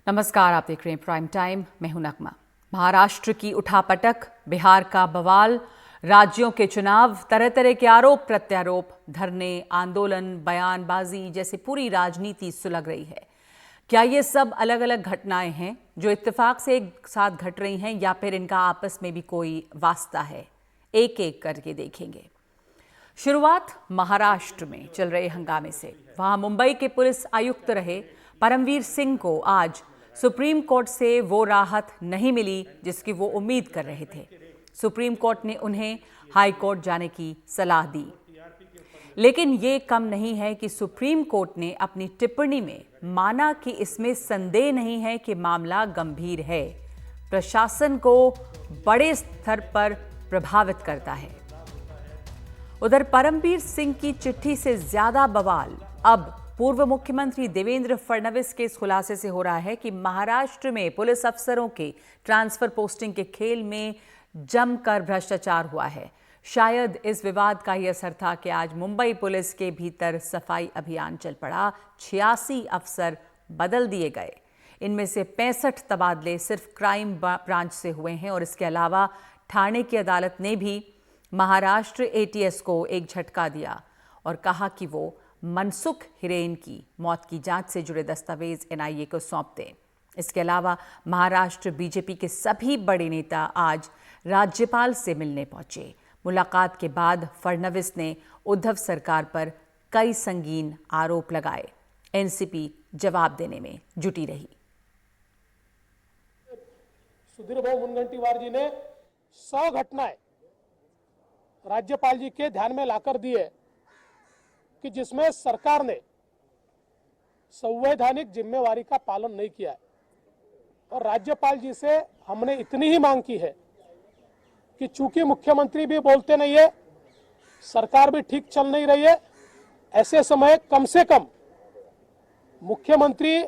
नमस्कार, आप देख रहे हैं प्राइम टाइम। मैं हूं नगमा। महाराष्ट्र की उठापटक, बिहार का बवाल, राज्यों के चुनाव, तरह तरह के आरोप प्रत्यारोप, धरने, आंदोलन, बयानबाजी जैसे पूरी राजनीति सुलग रही है। क्या ये सब अलग अलग घटनाएं हैं जो इत्तेफाक से एक साथ घट रही हैं, या फिर इनका आपस में भी कोई वास्ता है? एक एक करके देखेंगे। शुरुआत महाराष्ट्र में चल रहे हंगामे से। वहां मुंबई के पुलिस आयुक्त रहे परमवीर सिंह को आज सुप्रीम कोर्ट से वो राहत नहीं मिली जिसकी वो उम्मीद कर रहे थे। सुप्रीम कोर्ट ने उन्हें हाई कोर्ट जाने की सलाह दी, लेकिन ये कम नहीं है कि सुप्रीम कोर्ट ने अपनी टिप्पणी में माना कि इसमें संदेह नहीं है कि मामला गंभीर है, प्रशासन को बड़े स्तर पर प्रभावित करता है। उधर परमवीर सिंह की चिट्ठी से ज्यादा बवाल अब पूर्व मुख्यमंत्री देवेंद्र फडणवीस के इस खुलासे से हो रहा है कि महाराष्ट्र में पुलिस अफसरों के ट्रांसफर पोस्टिंग के खेल में जमकर भ्रष्टाचार हुआ है। शायद इस विवाद का ही असर था कि आज मुंबई पुलिस के भीतर सफाई अभियान चल पड़ा। 86 अफसर बदल दिए गए। इनमें से 65 तबादले सिर्फ क्राइम ब्रांच से हुए हैं और इसके अलावा ठाणे की अदालत ने भी महाराष्ट्र एटीएस को एक झटका दिया और कहा कि वो मनसुख हिरेन की मौत की जांच से जुड़े दस्तावेज एनआईए को सौंप दें। इसके अलावा महाराष्ट्र बीजेपी के सभी बड़े नेता आज राज्यपाल से मिलने पहुंचे। मुलाकात के बाद फडणवीस ने उद्धव सरकार पर कई संगीन आरोप लगाए। एनसीपी जवाब देने में जुटी रही। सुधीर भाऊ मुनगंटीवार जी ने 100 घटनाएं राज्यपाल जी के ध्यान में लाकर दी है कि जिसमें सरकार ने संवैधानिक जिम्मेवारी का पालन नहीं किया है। और राज्यपाल जी से हमने इतनी ही मांग की है कि चूंकि मुख्यमंत्री भी बोलते नहीं है, सरकार भी ठीक चल नहीं रही है, ऐसे समय कम से कम मुख्यमंत्री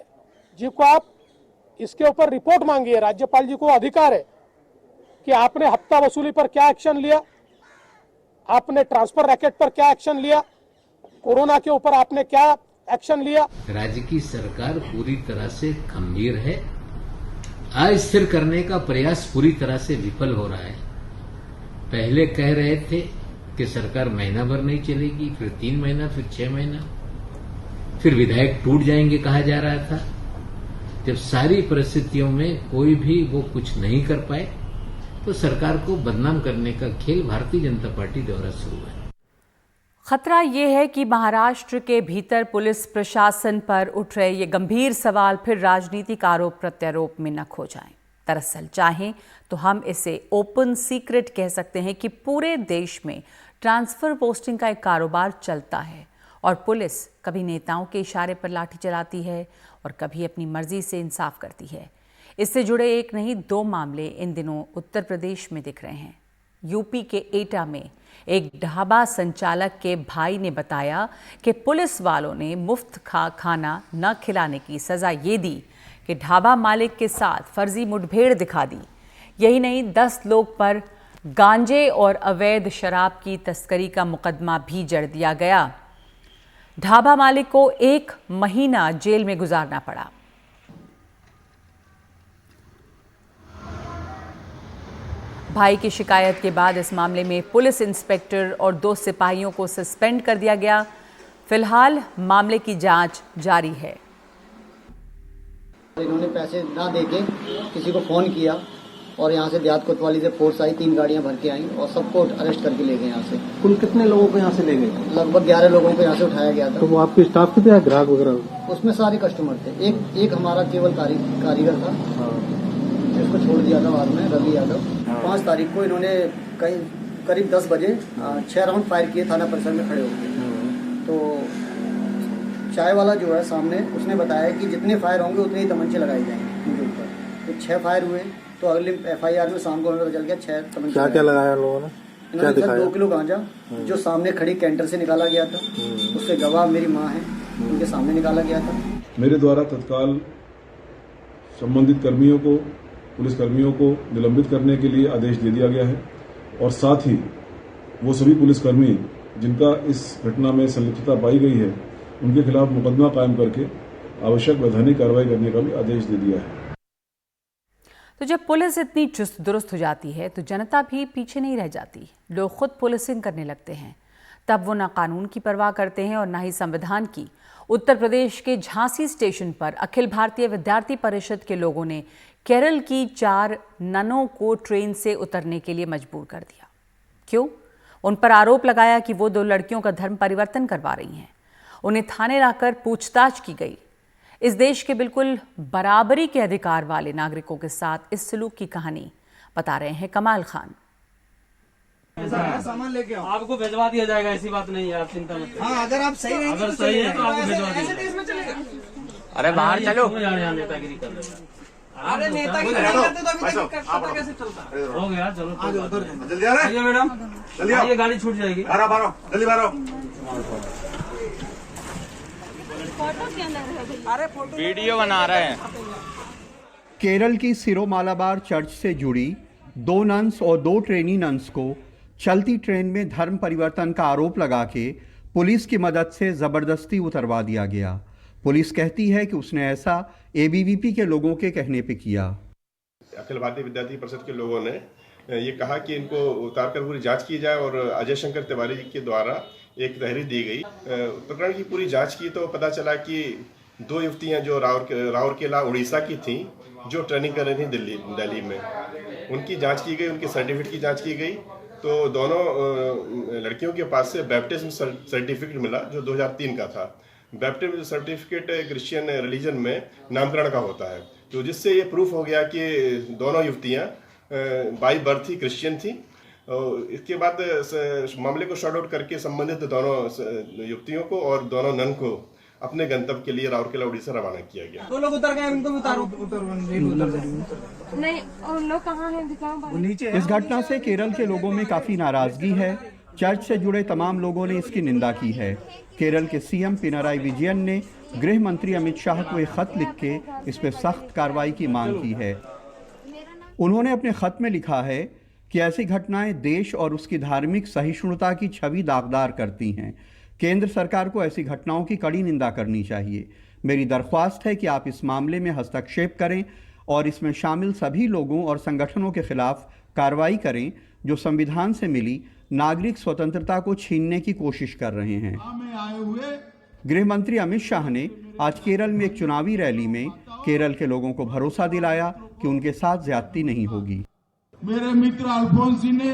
जी को आप इसके ऊपर रिपोर्ट मांगिए। राज्यपाल जी को अधिकार है कि आपने हफ्ता वसूली पर क्या एक्शन लिया, आपने ट्रांसफर रैकेट पर क्या एक्शन लिया, कोरोना के ऊपर आपने क्या एक्शन लिया। राज्य की सरकार पूरी तरह से खंभीर है। अस्थिर करने का प्रयास पूरी तरह से विफल हो रहा है। पहले कह रहे थे कि सरकार महीना भर नहीं चलेगी, फिर 3 महीना, फिर 6 महीना, फिर विधायक टूट जाएंगे कहा जा रहा था। जब सारी परिस्थितियों में कोई भी वो कुछ नहीं कर पाए तो सरकार को बदनाम करने का खेल भारतीय जनता पार्टी द्वारा शुरू है। खतरा यह है कि महाराष्ट्र के भीतर पुलिस प्रशासन पर उठ रहे ये गंभीर सवाल फिर राजनीतिक आरोप प्रत्यारोप में न खो जाएं। दरअसल चाहें तो हम इसे ओपन सीक्रेट कह सकते हैं कि पूरे देश में ट्रांसफर पोस्टिंग का एक कारोबार चलता है और पुलिस कभी नेताओं के इशारे पर लाठी चलाती है और कभी अपनी मर्जी से इंसाफ करती है। इससे जुड़े एक नहीं 2 मामले इन दिनों उत्तर प्रदेश में दिख रहे हैं। यूपी के एटा में एक ढाबा संचालक के भाई ने बताया कि पुलिस वालों ने मुफ्त खाना न खिलाने की सजा ये दी कि ढाबा मालिक के साथ फर्जी मुठभेड़ दिखा दी। यही नहीं, 10 लोग पर गांजे और अवैध शराब की तस्करी का मुकदमा भी जड़ दिया गया। ढाबा मालिक को 1 महीना जेल में गुजारना पड़ा। भाई की शिकायत के बाद इस मामले में पुलिस इंस्पेक्टर और 2 सिपाहियों को सस्पेंड कर दिया गया। फिलहाल मामले की जांच जारी है। इन्होंने पैसे ना देके किसी को फोन किया और यहाँ से देहात कोतवाली से फोर्स आई, 3 गाड़ियाँ भर के आई और सबको अरेस्ट करके ले गए यहाँ से। कुल कितने लोगों को यहाँ से ले गए? लगभग 11 लोगों को यहाँ से उठाया गया था। तो वो आपके स्टाफ के थे या ग्राहक वगैरह? उसमें सारे कस्टमर थे। एक हमारा केवल कारीगर था जिसको छोड़ दिया था बाद में, रवि यादव। 5 तारीख को इन्होंने करीब 10 बजे 6 राउंड फायर किए थाना परिसर में खड़े होकर। तो चाय वाला जो है सामने, उसने बताया कि जितने फायर होंगे उतने ही तमंचे लगाए जाएंगे उनके ऊपर। तो 6 फायर हुए तो अगले FIR में शाम को हमें पता चल गया 6 तमंचे। क्या लगाया लोगों ने? इन्होंने सर 2 किलो गांजा जो सामने खड़ी कैंटर से निकाला गया था, उसके गवाह मेरी माँ है, उनके सामने निकाला गया था। मेरे द्वारा तत्काल संबंधित कर्मियों को, पुलिस कर्मियों को निलंबित करने के लिए आदेश दे दिया गया है और साथ ही वो सभी पुलिसकर्मी जिनका इस घटना में संलिप्तता पाई गई है उनके खिलाफ मुकदमा कायम करके आवश्यक वैधानिक कार्रवाई करने का भी आदेश दे दिया है। तो जब पुलिस इतनी चुस्त दुरुस्त हो जाती है तो जनता भी पीछे नहीं रह जाती। लोग खुद पुलिसिंग करने लगते हैं। तब वो ना कानून की परवाह करते हैं और ना ही संविधान की। उत्तर प्रदेश के झांसी स्टेशन पर अखिल भारतीय विद्यार्थी परिषद के लोगों ने केरल की 4 ननों को ट्रेन से उतरने के लिए मजबूर कर दिया। क्यों? उन पर आरोप लगाया कि वो 2 लड़कियों का धर्म परिवर्तन करवा रही हैं। उन्हें थाने लाकर पूछताछ की गई। इस देश के बिल्कुल बराबरी के अधिकार वाले नागरिकों के साथ इस सलूक की कहानी बता रहे हैं कमाल खान। सामान लेके आओ, आपको भिजवा दिया जाएगा, ऐसी बात नहीं है, आप चिंता मत करिए। हाँ, अगर आप सही नहीं अगर सही है तो आपको भिजवा दिया जाएगा। अरे बाहर चलो, नेतागिरी कर रहे हैं। अरे नेतागिरी करते तो अभी तक पता कैसे चलता है? हो गया, चलो जल्दी आ रहे हैं मैडम, जल्दी आओ, ये गाड़ी छूट जाएगी। जल्दी बाहर वीडियो बना रहे हैं। केरल की सिरो मालाबार चर्च से जुड़ी 2 नन्स और 2 ट्रेनी नन्स को चलती ट्रेन में धर्म परिवर्तन का आरोप लगा के पुलिस की मदद से जबरदस्ती उतरवा दिया गया। पुलिस कहती है कि उसने ऐसा एबीवीपी के लोगों के कहने पे किया। अखिल भारतीय विद्यार्थी परिषद के लोगों ने ये कहा कि इनको उतारकर पूरी जांच की जाए और अजय शंकर तिवारी जी के द्वारा एक तहरीर दी गई। प्रकरण की पूरी जांच की तो पता चला कि 2 युवतियां जो राउरकेला उड़ीसा की थीं, जो ट्रेनिंग कर रही थी दिल्ली में, उनकी जांच की गई, उनके सर्टिफिकेट की जांच की गई। तो दोनों लड़कियों के पास से बैप्टिज्म सर्टिफिकेट मिला जो 2003 का था। बैप्टिज्म सर्टिफिकेट क्रिश्चियन रिलीजन में नामकरण का होता है, तो जिससे ये प्रूफ हो गया कि दोनों युवतियां बाई बर्थ ही क्रिश्चियन थी। इसके बाद मामले को शॉर्ट आउट करके संबंधित दोनों युवतियों को और दोनों नन को अपने गंतव्य के लिए राउरकेला उड़ीसा रवाना किया गया। 2 लोग उतर गए, उनको भी उतारो। नहीं, और लोग कहाँ हैं? दिखाओ नीचे। इस घटना से केरल के लोगों में काफी नाराजगी है। चर्च से जुड़े तमाम लोगों ने इसकी निंदा की है। केरल के सीएम पिनराई विजयन ने गृह मंत्री अमित शाह को एक खत लिख के इस पर सख्त कार्रवाई की मांग की है। उन्होंने अपने खत में लिखा है कि ऐसी घटनाएं देश और उसकी धार्मिक सहिष्णुता की छवि दागदार करती हैं। केंद्र सरकार को ऐसी घटनाओं की कड़ी निंदा करनी चाहिए। मेरी दरख्वास्त है कि आप इस मामले में हस्तक्षेप करें और इसमें शामिल सभी लोगों और संगठनों के खिलाफ कार्रवाई करें जो संविधान से मिली नागरिक स्वतंत्रता को छीनने की कोशिश कर रहे हैं। गृह मंत्री अमित शाह ने आज केरल में एक चुनावी रैली में केरल के लोगों को भरोसा दिलाया कि उनके साथ ज्यादती नहीं होगी। मेरे मित्र अल्फोंसी ने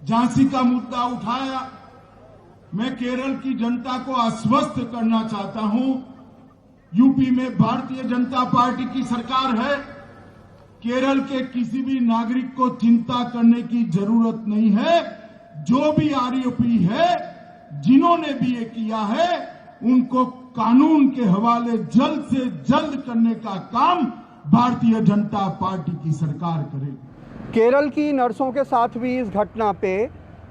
झांसी का मुद्दा उठाया। मैं केरल की जनता को आश्वस्त करना चाहता हूं, यूपी में भारतीय जनता पार्टी की सरकार है। केरल के किसी भी नागरिक को चिंता करने की जरूरत नहीं है। जो भी आरोपी है, जिन्होंने भी ये किया है, उनको कानून के हवाले जल्द से जल्द करने का काम भारतीय जनता पार्टी की सरकार करेगी। केरल की नर्सों के साथ भी इस घटना पे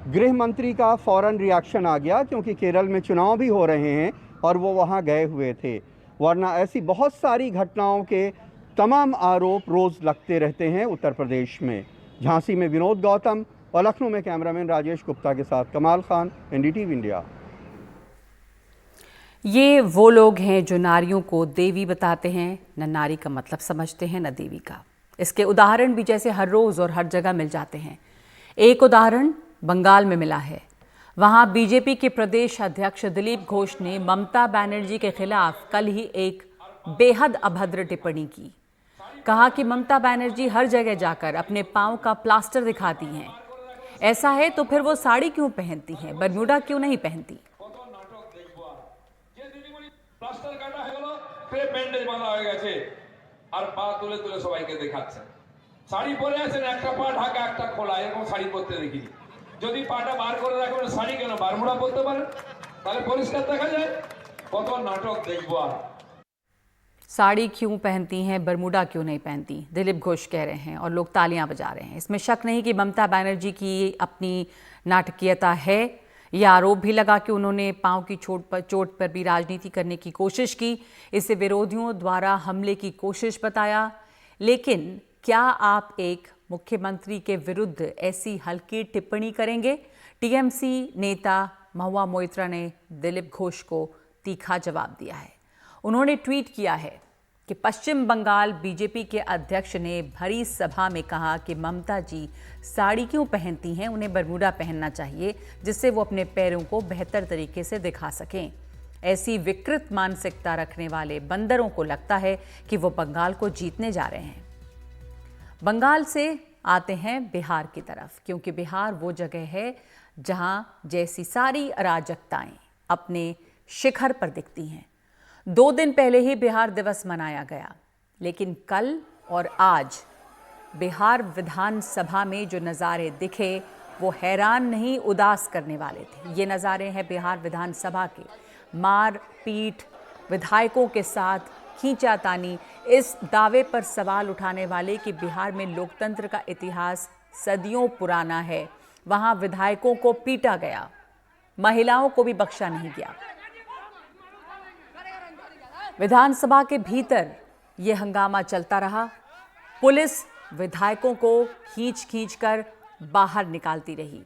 गृह मंत्री का फौरन रिएक्शन आ गया, क्योंकि केरल में चुनाव भी हो रहे हैं और वो वहाँ गए हुए थे। वरना ऐसी बहुत सारी घटनाओं के तमाम आरोप रोज लगते रहते हैं उत्तर प्रदेश में। झांसी में विनोद गौतम और लखनऊ में कैमरामैन राजेश गुप्ता के साथ कमाल खान, एनडीटीवी इंडिया। ये वो लोग हैं जो नारियों को देवी बताते हैं, न नारी का मतलब समझते हैं न देवी का। इसके उदाहरण भी जैसे हर रोज़ और हर जगह मिल जाते हैं। एक उदाहरण बंगाल में मिला है। वहाँ बीजेपी के प्रदेश अध्यक्ष दिलीप घोष ने ममता बनर्जी के खिलाफ कल ही एक बेहद अभद्र टिप्पणी की। कहा कि ममता बनर्जी हर जगह जाकर अपने पाँव का प्लास्टर दिखाती हैं। ऐसा है तो फिर वो साड़ी क्यों पहनती हैं, बरमूडा क्यों नहीं पहनती? প্লাস্টার কাটা হয়ে গেল, ফের ব্যান্ডেজ বাঁধা হয়ে গেছে আর পা তুলে তুলে সবাইকে দেখাচ্ছেন। শাড়ি পরে আছেন, একটা পা ঢাকা একটা খোলা, এরকম শাড়ি পরতে দেখিনি। যদি পাটা বার করে রাখবেন শাড়ি কেন বারমুড়া পরতে পারেন, তাহলে পরিষ্কার দেখা যায়। কত নাটক দেখবো আর। साड़ी क्यों पहनती हैं, बरमूडा क्यों नहीं पहनती, दिलीप घोष कह रहे हैं और लोग तालियां बजा रहे हैं। इसमें शक नहीं कि ममता बनर्जी की अपनी नाटकीयता है। ये आरोप भी लगा कि उन्होंने पांव की चोट पर भी राजनीति करने की कोशिश की। इसे विरोधियों द्वारा हमले की कोशिश बताया। लेकिन क्या आप एक मुख्यमंत्री के विरुद्ध ऐसी हल्की टिप्पणी करेंगे? टीएमसी नेता महुआ मोइत्रा ने दिलीप घोष को तीखा जवाब दिया है। उन्होंने ट्वीट किया है कि पश्चिम बंगाल बीजेपी के अध्यक्ष ने भरी सभा में कहा कि ममता जी साड़ी क्यों पहनती हैं, उन्हें बरमूडा पहनना चाहिए जिससे वो अपने पैरों को बेहतर तरीके से दिखा सकें। ऐसी विकृत मानसिकता रखने वाले बंदरों को लगता है कि वो बंगाल को जीतने जा रहे हैं। बंगाल से आते हैं बिहार की तरफ, क्योंकि बिहार वो जगह है जहां जैसी सारी अराजकताएं अपने शिखर पर दिखती हैं। 2 दिन पहले ही बिहार दिवस मनाया गया, लेकिन कल और आज बिहार विधानसभा में जो नज़ारे दिखे वो हैरान नहीं उदास करने वाले थे। ये नज़ारे हैं बिहार विधानसभा के। मार पीट, विधायकों के साथ खींचातानी, इस दावे पर सवाल उठाने वाले कि बिहार में लोकतंत्र का इतिहास सदियों पुराना है। वहां विधायकों को पीटा गया, महिलाओं को भी बख्शा नहीं गया। विधानसभा के भीतर यह हंगामा चलता रहा। पुलिस विधायकों को खींच कर बाहर निकालती रही।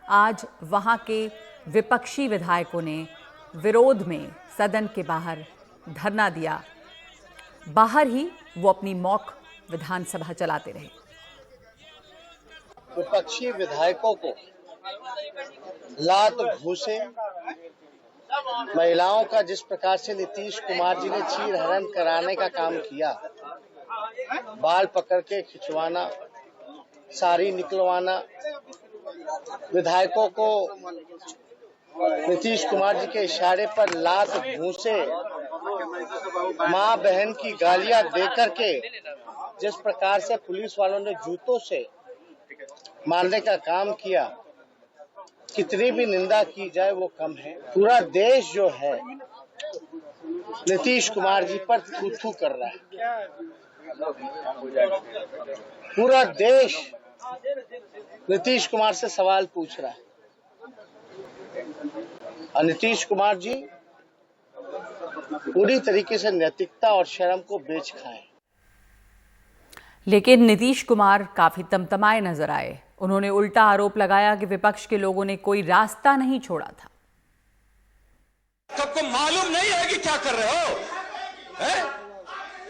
आज वहां के विपक्षी विधायकों ने विरोध में सदन के बाहर धरना दिया। बाहर ही वो अपनी मॉक विधानसभा चलाते रहे। विपक्षी विधायकों को लात घूसे, महिलाओं का जिस प्रकार से नीतीश कुमार जी ने चीर हरण कराने का काम किया, बाल पकड़ के खिंचवाना, साड़ी निकलवाना, विधायकों को नीतीश कुमार जी के इशारे पर लात घूसे, मां बहन की गालियां देकर के जिस प्रकार से पुलिस वालों ने जूतों से मारने का काम किया, कितनी भी निंदा की जाए वो कम है। पूरा देश जो है नीतीश कुमार जी पर थू-थू कर रहा है। पूरा देश नीतीश कुमार से सवाल पूछ रहा है और नीतीश कुमार जी पूरी तरीके से नैतिकता और शर्म को बेच खाए। लेकिन नीतीश कुमार काफी तमतमाए नजर आए। उन्होंने उल्टा आरोप लगाया कि विपक्ष के लोगों ने कोई रास्ता नहीं छोड़ा था। सबको मालूम नहीं है कि क्या कर रहे हो, है?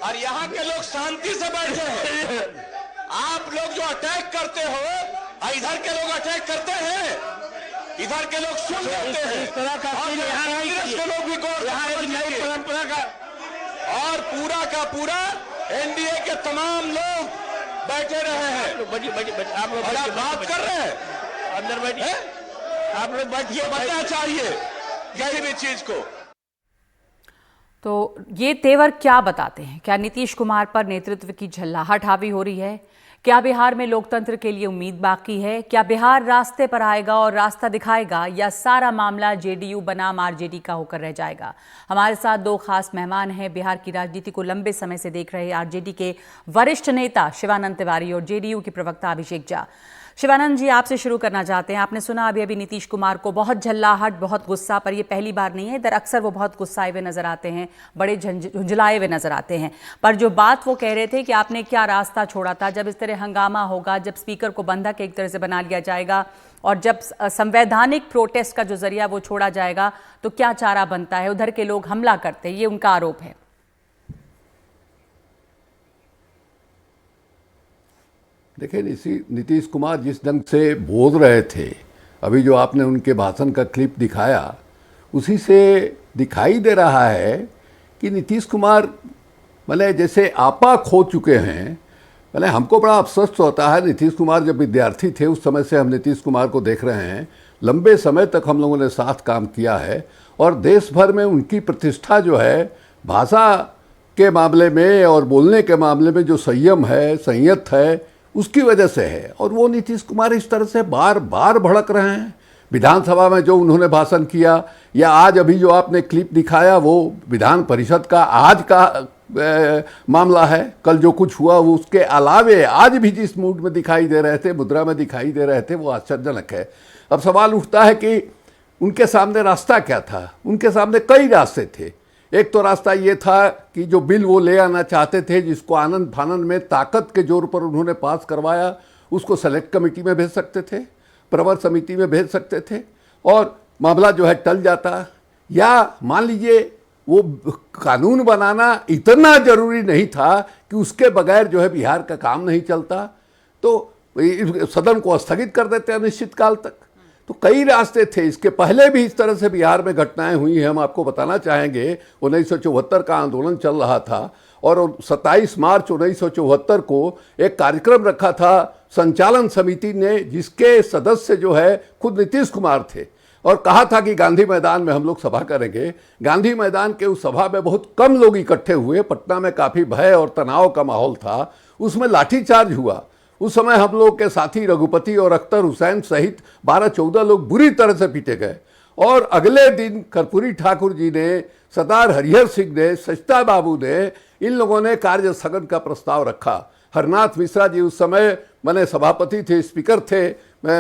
और यहाँ के लोग शांति से बैठे हैं। आप लोग जो अटैक करते हो, इधर के लोग अटैक करते हैं, इधर के लोग सुन लेते हैं। इस तरह का कांग्रेस के लोग भी परंपरा का और पूरा का पूरा एनडीए के तमाम लोग बैठे रहे हैं। आप लोग बात कर रहे हैं, अंदर बैठिए, आप लोग बैठिए, बताना चाहिए किसी भी चीज को। तो ये तेवर क्या बताते हैं? क्या नीतीश कुमार पर नेतृत्व की झल्लाहट हावी हो रही है? क्या बिहार में लोकतंत्र के लिए उम्मीद बाकी है? क्या बिहार रास्ते पर आएगा और रास्ता दिखाएगा, या सारा मामला जेडीयू बनाम आरजेडी का होकर रह जाएगा? हमारे साथ 2 खास मेहमान हैं। बिहार की राजनीति को लंबे समय से देख रहे आरजेडी के वरिष्ठ नेता शिवानंद तिवारी और जेडीयू के प्रवक्ता अभिषेक झा। शिवानंद जी, आपसे शुरू करना चाहते हैं। आपने सुना अभी नीतीश कुमार को बहुत झल्लाहट, बहुत गुस्सा, पर ये पहली बार नहीं है। इधर अक्सर वो बहुत गुस्साए हुए नजर आते हैं, बड़े झुंझलाए हुए नजर आते हैं। पर जो बात वो कह रहे थे कि आपने क्या रास्ता छोड़ा था, जब इस तरह हंगामा होगा, जब स्पीकर को बंधक एक तरह से बना लिया जाएगा और जब संवैधानिक प्रोटेस्ट का जो जरिया वो छोड़ा जाएगा, तो क्या चारा बनता है? उधर के लोग हमला करते हैं, ये उनका आरोप है। देखिए, नीतीश कुमार जिस ढंग से बोल रहे थे, अभी जो आपने उनके भाषण का क्लिप दिखाया, उसी से दिखाई दे रहा है कि नीतीश कुमार मतलब जैसे आपा खो चुके हैं। मतलब हमको बड़ा अफसोस होता है। नीतीश कुमार जब विद्यार्थी थे उस समय से हम नीतीश कुमार को देख रहे हैं। लंबे समय तक हम लोगों ने साथ काम किया है और देश भर में उनकी प्रतिष्ठा जो है, भाषा के मामले में और बोलने के मामले में जो संयम है, संयत है, उसकी वजह से है। और वो नीतीश कुमार इस तरह से बार बार भड़क रहे हैं। विधानसभा में जो उन्होंने भाषण किया, या आज अभी जो आपने क्लिप दिखाया, वो विधान परिषद का आज का मामला है। कल जो कुछ हुआ वो उसके अलावे आज भी जिस मूड में दिखाई दे रहे थे, मुद्रा में दिखाई दे रहे थे, वो आश्चर्यजनक है। अब सवाल उठता है कि उनके सामने रास्ता क्या था? उनके सामने कई रास्ते थे। एक तो रास्ता ये था कि जो बिल वो ले आना चाहते थे, जिसको आनंद फानंद में ताकत के जोर पर उन्होंने पास करवाया, उसको सेलेक्ट कमेटी में भेज सकते थे, प्रवर समिति में भेज सकते थे और मामला जो है टल जाता। या मान लीजिए वो कानून बनाना इतना जरूरी नहीं था कि उसके बगैर जो है बिहार का काम नहीं चलता, तो सदन को स्थगित कर देते अनिश्चित काल तक। तो कई रास्ते थे, इसके पहले भी इस तरह से बिहार में घटनाएं हुई हैं। हम आपको बताना चाहेंगे 1974 का आंदोलन चल रहा था और 27 मार्च 1974 को एक कार्यक्रम रखा था संचालन समिति ने, जिसके सदस्य जो है खुद नीतीश कुमार थे, और कहा था कि गांधी मैदान में हम लोग सभा करेंगे। गांधी मैदान के उस सभा में बहुत कम लोग इकट्ठे हुए, पटना में काफ़ी भय और तनाव का माहौल था, उसमें लाठीचार्ज हुआ। उस समय हम लोग के साथी रघुपति और अख्तर हुसैन सहित 12-14 लोग बुरी तरह से पीटे गए। और अगले दिन कर्पूरी ठाकुर जी ने, सरदार हरिहर सिंह ने, सचता बाबू ने, इन लोगों ने कार्य स्थगन का प्रस्ताव रखा। हरनाथ मिश्रा जी उस समय मैंने सभापति थे, स्पीकर थे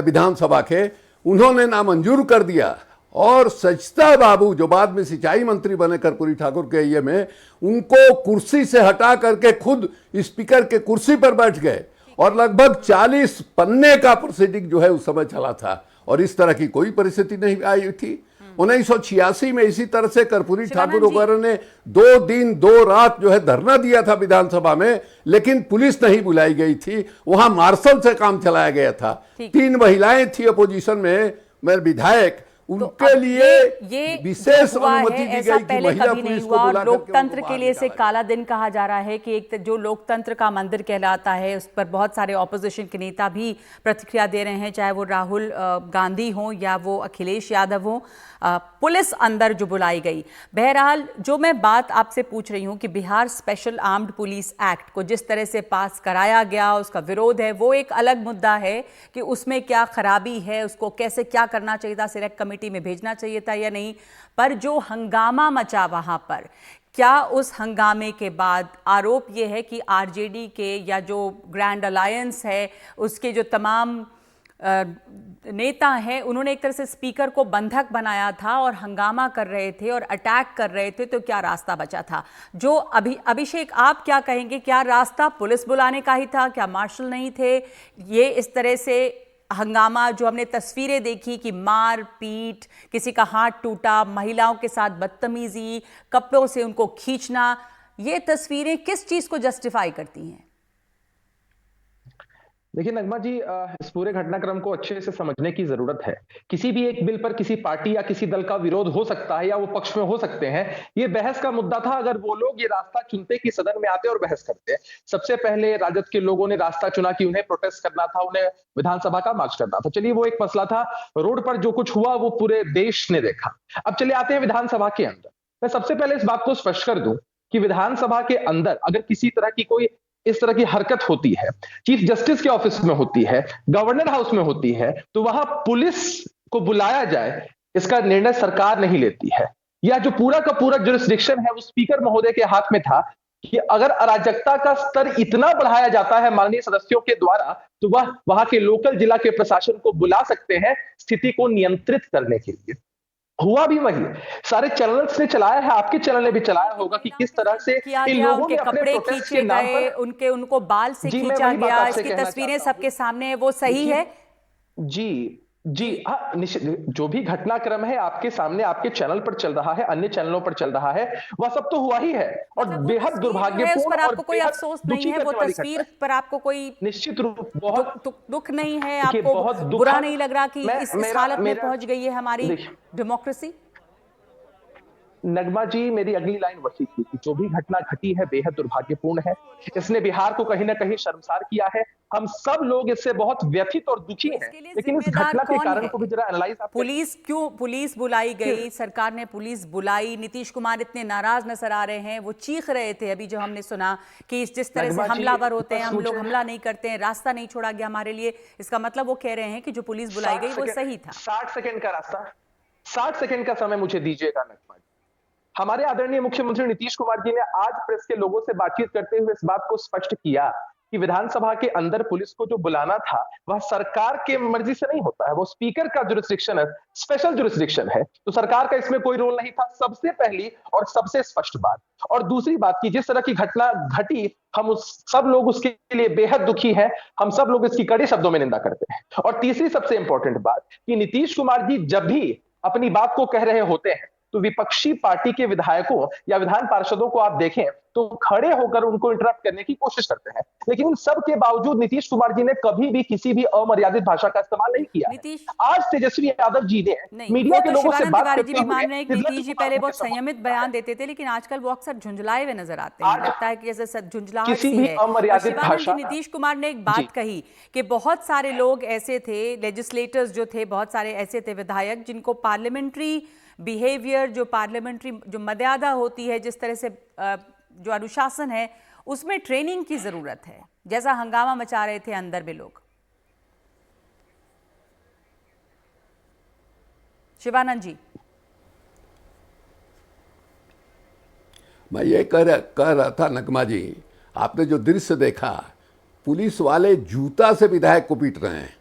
विधानसभा के, उन्होंने नामंजूर कर दिया। और सचता बाबू जो बाद में सिंचाई मंत्री बने कर्पूरी ठाकुर के ये में, उनको कुर्सी से हटा करके खुद स्पीकर के कुर्सी पर बैठ गए और लगभग 40 पन्ने का प्रोसीडिंग जो है उस समय चला था, और इस तरह की कोई परिस्थिति नहीं आई थी। 1986 में इसी तरह से कर्पूरी ठाकुर वगैरह ने 2 दिन 2 रात जो है धरना दिया था विधानसभा में, लेकिन पुलिस नहीं बुलाई गई थी, वहां मार्शल से काम चलाया गया था। 3 महिलाएं थी अपोजिशन में विधायक, उनके लिए ये विशेष अनुमति दी गई कि महिला कभी नहीं पुलिस हुआ। को बुला और करके लोकतंत्र उनको के लिए इसे काला दिन कहा जा रहा है कि एक जो लोकतंत्र का मंदिर कहलाता है, उस पर बहुत सारे ऑपोजिशन के नेता भी प्रतिक्रिया दे रहे हैं, चाहे वो राहुल गांधी हो या वो अखिलेश यादव हो। पुलिस अंदर जो बुलाई गई। बहरहाल जो मैं बात आपसे पूछ रही हूँ कि Bihar special armed police act को जिस तरह से पास कराया गया, उसका विरोध है, वो एक अलग मुद्दा है कि उसमें क्या खराबी है, उसको कैसे क्या करना चाहिए था, सिलेक्ट कमेटी में भेजना चाहिए था या नहीं। पर जो हंगामा मचा वहां पर, क्या उस हंगामे के बाद आरोप ये है कि आरजेडी के या जो ग्रैंड अलायंस है उसके जो तमाम नेता हैं, उन्होंने एक तरह से स्पीकर को बंधक बनाया था और हंगामा कर रहे थे और अटैक कर रहे थे, तो क्या रास्ता बचा था? जो अभिषेक आप क्या कहेंगे, क्या रास्ता पुलिस बुलाने का ही था, क्या मार्शल नहीं थे? ये इस तरह से हंगामा जो हमने तस्वीरें देखी कि मार पीट, किसी का हाथ टूटा, महिलाओं के साथ बदतमीजी, कपड़ों से उनको खींचना, ये तस्वीरें किस चीज को जस्टिफाई करती हैं? देखिए नगमा जी, इस पूरे घटनाक्रम को अच्छे से समझने की जरूरत है। किसी भी एक बिल पर किसी पार्टी या किसी दल का विरोध हो सकता है या वो पक्ष में हो सकते हैं। ये बहस का मुद्दा था अगर वो लोग ये रास्ता चुनते कि सदन में आते और बहस करते। सबसे पहले राजद के लोगों ने रास्ता चुना कि उन्हें प्रोटेस्ट करना था, उन्हें विधानसभा का मार्च करना था। चलिए वो एक मसला था, रोड पर जो कुछ हुआ वो पूरे देश ने देखा। अब चलिए आते हैं विधानसभा के अंदर। मैं सबसे पहले इस बात को स्पष्ट कर दूं कि विधानसभा के अंदर अगर किसी तरह की कोई इस तरह की हरकत होती है, चीफ जस्टिस के ऑफिस में होती है, गवर्नर हाउस में होती है, तो वहां पुलिस को बुलाया जाए, इसका निर्णय सरकार नहीं लेती है। या जो पूरा का पूरा जुरिस्डिक्शन है वो स्पीकर महोदय के हाथ में था कि अगर अराजकता का स्तर इतना बढ़ाया जाता है माननीय सदस्यों के द्वारा, तो वह वहां के लोकल जिला के प्रशासन को बुला सकते हैं स्थिति को नियंत्रित करने के लिए। हुआ भी वही, सारे चैनल्स ने चलाया है, आपके चैनल ने भी चलाया होगा कि किस तरह से इन लोगों ने अपने कपड़े प्रोटेस्ट खींचे के नाम गए, पर उनको बाल से खींचा गया, इसकी तस्वीरें सबके सामने है, वो सही है? जी हाँ, निश्चित। जो भी घटनाक्रम है आपके सामने, आपके चैनल पर चल रहा है, अन्य चैनलों पर चल रहा है, वह सब तो हुआ ही है और बेहद दुर्भाग्यपूर्ण। उस पर आपको कोई अफसोस नहीं है? वो तस्वीर पर आपको कोई निश्चित रूप बहुत दुख नहीं है? आपको बुरा नहीं लग रहा कि इस हालत में पहुंच गई है हमारी डेमोक्रेसी? नगमा जी, मेरी अगली लाइन वही थी कि जो भी घटना घटी है बेहद दुर्भाग्यपूर्ण है। इसने बिहार को कहीं ना कहीं शर्मसार किया है। हम सब लोग इससे बहुत व्यथित और दुखी हैं, लेकिन इस घटना के कारण को भी जरा एनालाइज। पुलिस बुलाई गई, सरकार ने पुलिस बुलाई, नीतीश कुमार इतने नाराज नजर आ रहे हैं, वो चीख रहे थे अभी जो हमने सुना कि जिस तरह से हमलावर होते हैं हम लोग हमला नहीं करते हैं, रास्ता नहीं छोड़ा गया हमारे लिए। इसका मतलब वो कह रहे हैं कि जो पुलिस बुलाई गई वो सही था। 60 सेकंड का रास्ता, 60 सेकंड का समय मुझे दीजिएगा नगमा जी। हमारे आदरणीय मुख्यमंत्री नीतीश कुमार जी ने आज प्रेस के लोगों से बातचीत करते हुए इस बात को स्पष्ट किया कि विधानसभा के अंदर पुलिस को जो बुलाना था वह सरकार के मर्जी से नहीं होता है, वो स्पीकर का जुरिस्डिक्शन है, स्पेशल जुरिस्डिक्शन है, तो सरकार का इसमें कोई रोल नहीं था। सबसे पहली और सबसे स्पष्ट बात। और दूसरी बात की जिस तरह की घटना घटी, हम सब लोग उसके लिए बेहद दुखी हैं, हम सब लोग इसकी कड़े शब्दों में निंदा करते हैं। और तीसरी सबसे इंपॉर्टेंट बात कि नीतीश कुमार जी जब भी अपनी बात को कह रहे होते हैं तो विपक्षी पार्टी के विधायकों या विधान पार्षदों को आप देखें तो खड़े होकर उनको इंटरप्ट करने की कोशिश करते हैं, लेकिन इन सब के बावजूद नीतीश कुमार जी ने कभी भी किसी भी अमर्यादित भाषा का इस्तेमाल नहीं किया। आज तेजस्वी यादव जी ने मीडिया के लोगों से बात करते हुए मान रहे हैं कि नीतीश जी पहले बहुत संयमित बयान देते थे, लेकिन आजकल वो अक्सर झुंझलाए हुए नजर आते हैं। लगता है कि जैसे झुंझलाहट सी है। अमर्यादित भाषा। नीतीश कुमार ने एक बात कही कि बहुत सारे लोग ऐसे थे, लेजिस्लेटर्स जो थे, बहुत सारे ऐसे थे विधायक जिनको पार्लियामेंट्री बिहेवियर, जो पार्लियामेंट्री जो मर्यादा होती है, जिस तरह से जो अनुशासन है, उसमें ट्रेनिंग की जरूरत है। जैसा हंगामा मचा रहे थे अंदर भी लोग। शिवानंद जी, मैं ये कह रहा था नगमा जी, आपने जो दृश्य देखा, पुलिस वाले जूता से विधायक को पीट रहे हैं।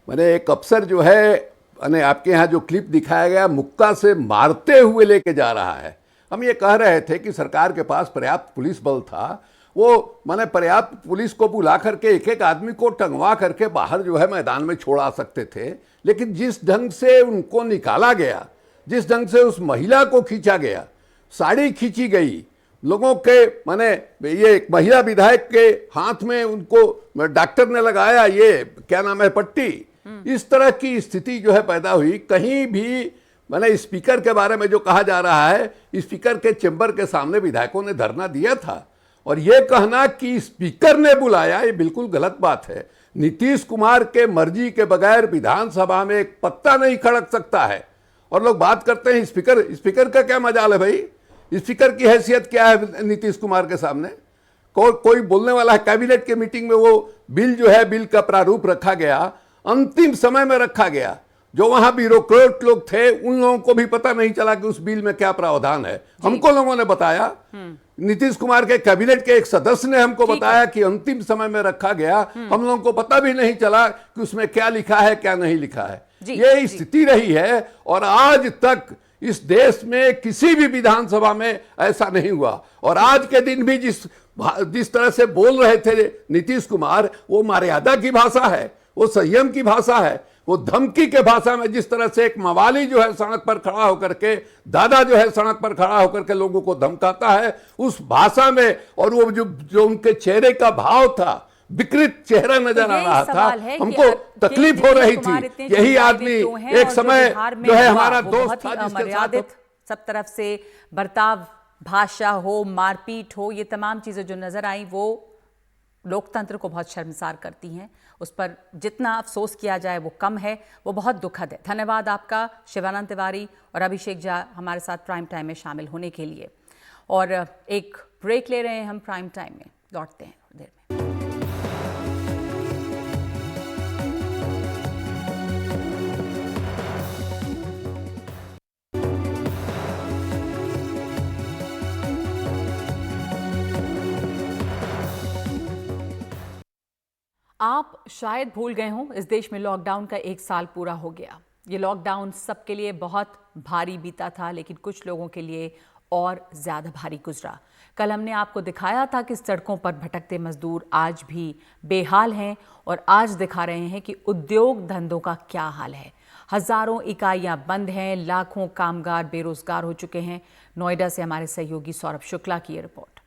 मैंने एक अफसर जो है, मैंने आपके यहाँ जो क्लिप दिखाया गया, मुक्का से मारते हुए लेके जा रहा है। हम ये कह रहे थे कि सरकार के पास पर्याप्त पुलिस बल था, वो मैंने पर्याप्त पुलिस को बुला करके एक एक आदमी को टंगवा करके बाहर जो है मैदान में छोड़ा सकते थे, लेकिन जिस ढंग से उनको निकाला गया, जिस ढंग से उस महिला को खींचा गया, साड़ी खींची गई, लोगों के मैंने ये एक महिला विधायक के हाथ में उनको डॉक्टर ने लगाया, ये क्या नाम है, पट्टी, इस तरह की स्थिति जो है पैदा हुई। कहीं भी मैंने स्पीकर के बारे में जो कहा जा रहा है, स्पीकर के चेंबर के सामने विधायकों ने धरना दिया था, और ये कहना कि स्पीकर ने बुलाया, ये बिल्कुल गलत बात है। नीतीश कुमार के मर्जी के बगैर विधानसभा में एक पत्ता नहीं खड़क सकता है। और लोग बात करते हैं स्पीकर का क्या मजाल है भाई? स्पीकर की हैसियत क्या है नीतीश कुमार के सामने? कोई बोलने वाला है? कैबिनेट के मीटिंग में वो बिल जो है, बिल का प्रारूप रखा गया, अंतिम समय में रखा गया। जो वहां ब्यूरोक्रेट लोग थे, उन लोगों को भी पता नहीं चला कि उस बिल में क्या प्रावधान है। हमको लोगों ने बताया, नीतीश कुमार के कैबिनेट के एक सदस्य ने हमको बताया कि अंतिम समय में रखा गया। हम लोगों को पता भी नहीं चला कि उसमें क्या लिखा है, क्या नहीं लिखा है। ये स्थिति रही है, और आज तक इस देश में किसी भी विधानसभा में ऐसा नहीं हुआ। और आज के दिन भी जिस तरह से बोल रहे थे नीतीश कुमार, वो मर्यादा की भाषा है, वो संयम की भाषा है, वो धमकी के भाषा में जिस तरह से एक मवाली जो है सड़क पर खड़ा होकर के, दादा जो है सड़क पर खड़ा होकर के लोगों को धमकाता है, उस भाषा में, और वो जो उनके चेहरे का भाव था, विकृत चेहरा नजर आ रहा था, हमको तकलीफ हो रही थी। यही आदमी एक समय जो है हमारा दोस्त था, जिसके साथ सब तरफ से बर्ताव, भाषा हो, मारपीट हो, ये तमाम चीजें जो नजर आई, वो लोकतंत्र को बहुत शर्मसार करती हैं। उस पर जितना अफसोस किया जाए वो कम है, वो बहुत दुखद है। धन्यवाद आपका शिवानंद तिवारी और अभिषेक झा हमारे साथ प्राइम टाइम में शामिल होने के लिए। और एक ब्रेक ले रहे हैं हम प्राइम टाइम में, लौटते हैं देर में। आप शायद भूल गए हों, इस देश में लॉकडाउन का 1 साल पूरा हो गया। ये लॉकडाउन सबके लिए बहुत भारी बीता था, लेकिन कुछ लोगों के लिए और ज़्यादा भारी गुजरा। कल हमने आपको दिखाया था कि सड़कों पर भटकते मजदूर आज भी बेहाल हैं, और आज दिखा रहे हैं कि उद्योग धंधों का क्या हाल है। हज़ारों इकाइयां बंद हैं, लाखों कामगार बेरोजगार हो चुके हैं। नोएडा से हमारे सहयोगी सौरभ शुक्ला की ये रिपोर्ट।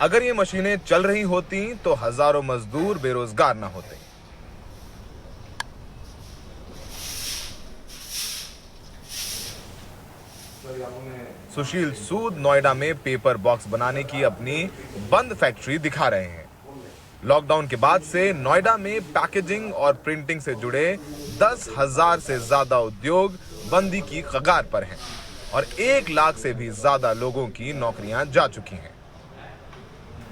अगर ये मशीनें चल रही होती तो हजारों मजदूर बेरोजगार ना होते। सुशील सूद नोएडा में पेपर बॉक्स बनाने की अपनी बंद फैक्ट्री दिखा रहे हैं। लॉकडाउन के बाद से नोएडा में पैकेजिंग और प्रिंटिंग से जुड़े 10,000 से ज्यादा उद्योग बंदी की कगार पर हैं, और 1 लाख से भी ज्यादा लोगों की नौकरियां जा चुकी हैं।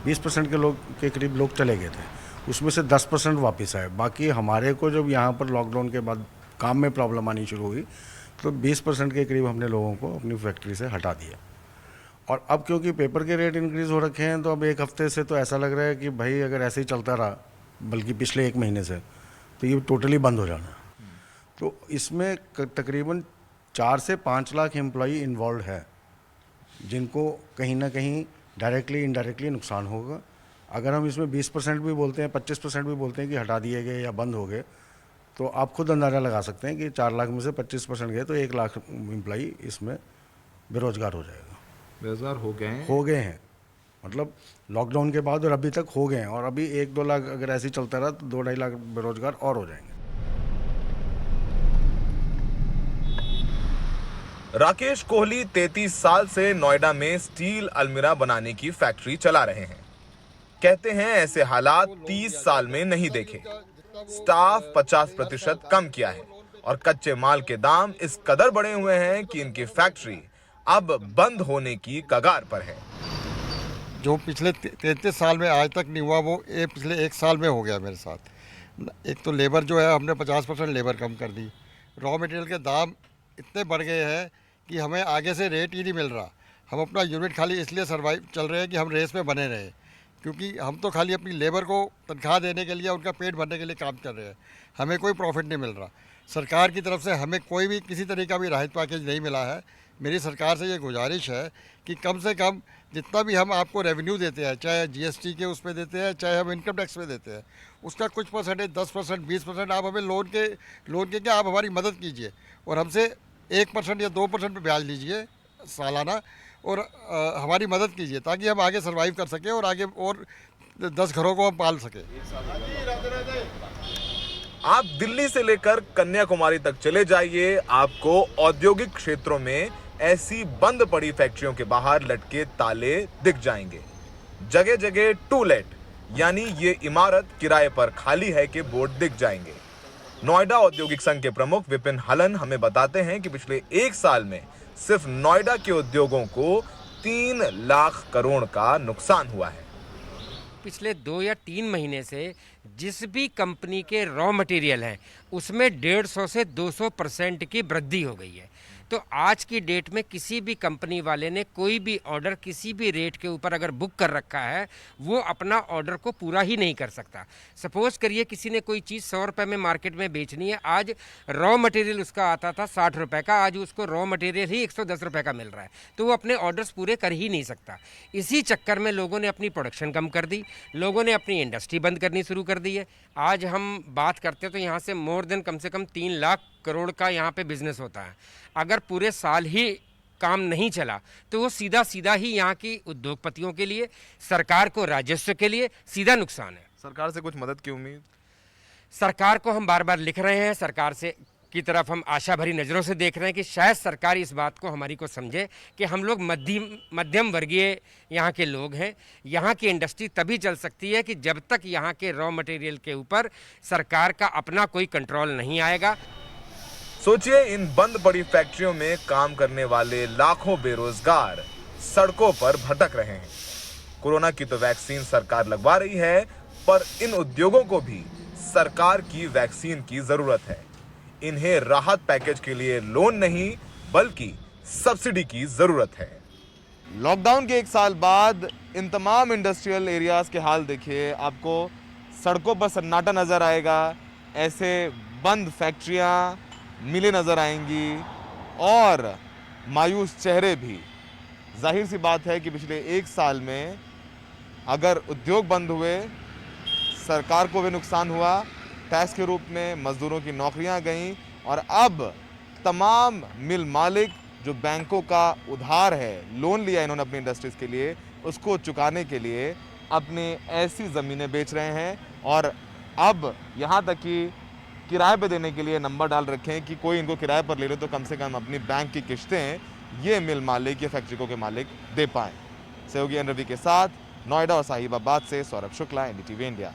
20% के करीब लोग चले गए थे, उसमें से 10% वापस आए। बाकी हमारे को जब यहाँ पर लॉकडाउन के बाद काम में प्रॉब्लम आनी शुरू हुई, तो 20% के करीब हमने लोगों को अपनी फैक्ट्री से हटा दिया। और अब क्योंकि पेपर के रेट इंक्रीज़ हो रखे हैं, तो अब 1 हफ्ते से तो ऐसा लग रहा है कि भाई अगर ऐसे ही चलता रहा, बल्कि पिछले 1 महीने से, तो ये टोटली बंद हो जाना। तो इसमें तकरीबन 4 से 5 लाख एम्प्लॉई इन्वॉल्व है, जिनको कहीं ना कहीं डायरेक्टली इनडायरेक्टली नुकसान होगा। अगर हम इसमें 20% भी बोलते हैं, 25% भी बोलते हैं कि हटा दिए गए या बंद हो गए, तो आप खुद अंदाज़ा लगा सकते हैं कि 4 लाख में से 25% गए तो 1 लाख एम्प्लॉई इसमें बेरोजगार हो जाएगा। बेरोजगार हो गए हैं, मतलब लॉकडाउन के बाद और अभी तक हो गए हैं, और अभी 1-2 लाख अगर ऐसे ही चलता रहा तो 2-2.5 लाख बेरोजगार और हो जाएंगे। राकेश कोहली 33 साल से नोएडा में स्टील अलमीरा बनाने की फैक्ट्री चला रहे हैं। कहते हैं ऐसे हालात 30 साल में नहीं देखे। स्टाफ 50% कम किया है और कच्चे माल के दाम इस कदर बढ़े हुए हैं कि इनकी फैक्ट्री अब बंद होने की कगार पर है। जो पिछले 33 साल में आज तक नहीं हुआ, वो ये पिछले 1 साल में हो गया मेरे साथ। एक तो लेबर जो है, हमने 50% लेबर कम कर दी। रॉ मटेरियल के दाम इतने बढ़ गए हैं कि हमें आगे से रेट ही नहीं मिल रहा। हम अपना यूनिट खाली इसलिए सर्वाइव चल रहे हैं कि हम रेस में बने रहे, क्योंकि हम तो खाली अपनी लेबर को तनख्वाह देने के लिए, उनका पेट भरने के लिए काम कर रहे हैं। हमें कोई प्रॉफिट नहीं मिल रहा। सरकार की तरफ से हमें कोई भी किसी तरह का भी राहत पैकेज नहीं मिला है। मेरी सरकार से ये गुजारिश है कि कम से कम जितना भी हम आपको रेवेन्यू देते हैं, चाहे GST के उस पर देते हैं, चाहे हम इनकम टैक्स पे देते हैं, उसका कुछ परसेंटेज 10%, 20% आप हमें लोन के क्या आप हमारी मदद कीजिए और हमसे 1% या 2% पे ब्याज लीजिए सालाना, और हमारी मदद कीजिए ताकि हम आगे सर्वाइव कर सकें और आगे और 10 घरों को हम पाल सकें। आप दिल्ली से लेकर कन्याकुमारी तक चले जाइए, आपको औद्योगिक क्षेत्रों में ऐसी बंद पड़ी फैक्ट्रियों के बाहर लटके ताले दिख जाएंगे। जगह जगह टू लेट यानी ये इमारत किराए पर खाली है के बोर्ड दिख जाएंगे। नोएडा औद्योगिक संघ के प्रमुख विपिन हलन हमें बताते हैं कि पिछले 1 साल में सिर्फ नोएडा के उद्योगों को 3 लाख करोड़ का नुकसान हुआ है। पिछले 2 या 3 महीने से जिस भी कंपनी के रॉ मटेरियल हैं उसमें 150 से 200% की वृद्धि हो गई है। तो आज की डेट में किसी भी कंपनी वाले ने कोई भी ऑर्डर किसी भी रेट के ऊपर अगर बुक कर रखा है, वो अपना ऑर्डर को पूरा ही नहीं कर सकता। सपोज करिए किसी ने कोई चीज़ 100 रुपये में मार्केट में बेचनी है, आज रॉ मटेरियल उसका आता था 60 रुपये का, आज उसको रॉ मटेरियल ही 110 रुपये का मिल रहा है, तो वो अपने ऑर्डर्स पूरे कर ही नहीं सकता। इसी चक्कर में लोगों ने अपनी प्रोडक्शन कम कर दी, लोगों ने अपनी इंडस्ट्री बंद करनी शुरू कर दी है। आज हम बात करते हैं तो यहाँ से मोर देन कम से कम 3 लाख करोड़ का यहाँ पे बिजनेस होता है। अगर पूरे साल ही काम नहीं चला तो वो सीधा ही यहाँ की उद्योगपतियों के लिए, सरकार को, राजस्व के लिए सीधा नुकसान है। सरकार से कुछ मदद की उम्मीद? सरकार को हम बार बार लिख रहे हैं, सरकार से की तरफ हम आशा भरी नज़रों से देख रहे हैं कि शायद सरकार इस बात को हमारी को समझे कि हम लोग मध्यम वर्गीय यहाँ के लोग हैं। यहाँ की इंडस्ट्री तभी चल सकती है कि जब तक यहाँ के रॉ मटेरियल के ऊपर सरकार का अपना कोई कंट्रोल नहीं आएगा। सोचिए, इन बंद पड़ी फैक्ट्रियों में काम करने वाले लाखों बेरोजगार सड़कों पर भटक रहे हैं। कोरोना की तो वैक्सीन सरकार लगवा रही है, पर इन उद्योगों को भी सरकार की वैक्सीन की जरूरत है। इन्हें राहत पैकेज के लिए लोन नहीं बल्कि सब्सिडी की जरूरत है। लॉकडाउन के 1 साल बाद इन तमाम इंडस्ट्रियल एरियाज के हाल देखिए, आपको सड़कों पर सन्नाटा नजर आएगा, ऐसे बंद फैक्ट्रियां, मिलें नजर आएंगी और मायूस चेहरे भी। जाहिर सी बात है कि पिछले 1 साल में अगर उद्योग बंद हुए, सरकार को भी नुकसान हुआ, टैक्स के रूप में मजदूरों की नौकरियां गईं और अब तमाम मिल मालिक जो बैंकों का उधार है, लोन लिया इन्होंने अपनी इंडस्ट्रीज के लिए, उसको चुकाने के लिए अपनी ऐसी ज़मीनें बेच रहे हैं और अब यहाँ तक कि किराए पे देने के लिए नंबर डाल रखे हैं कि कोई इनको किराए पर ले लो तो कम से कम अपनी बैंक की किश्तें ये मिल मालिक या फैक्ट्री के मालिक दे पाएँ। सहयोगी रवि के साथ नोएडा और साहिबाबाद से सौरभ शुक्ला, NDTV इंडिया।